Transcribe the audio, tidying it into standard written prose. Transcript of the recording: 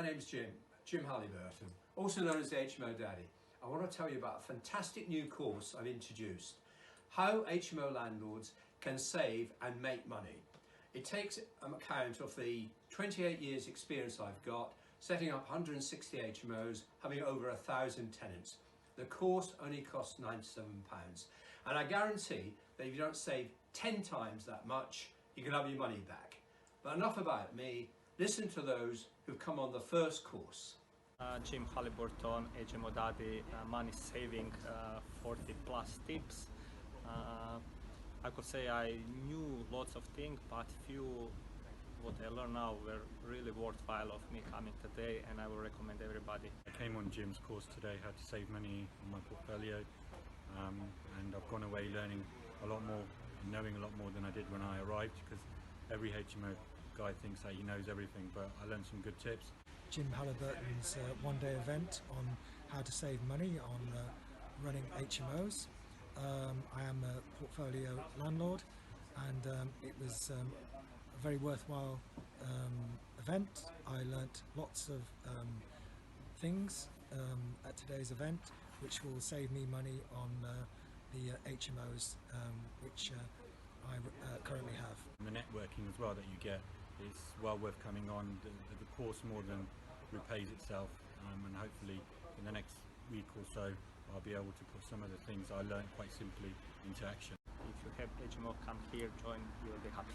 my name's Jim Halliburton, also known as the HMO Daddy. I want to tell you about a fantastic new course I've introduced, how HMO landlords can save and make money. It takes account of the 28 years experience I've got, setting up 160 HMOs, having over 1,000 tenants. The course only costs £97, and I guarantee that if you don't save 10 times that much, you can have your money back. But enough about me, listen to those who've come on the first course. Jim Halliburton, HMO Daddy, money saving, 40 plus tips. I could say I knew lots of things, but few what I learned now were really worthwhile of me coming today, and I will recommend everybody. I came on Jim's course today, how to save money on my portfolio, and I've gone away learning a lot more, knowing a lot more than I did when I arrived, because every HMO guy thinks that he knows everything, but I learned some good tips. Jim Halliburton's one-day event on how to save money on running HMOs. I am a portfolio landlord, and it was a very worthwhile event. I learnt lots of things at today's event which will save me money on the HMOs which I currently have. And the networking as well that you get is well worth coming on. The course more than repays itself, and hopefully in the next week or so I'll be able to put some of the things I learned quite simply into action. If you have HMO, come here, join, you will be happy.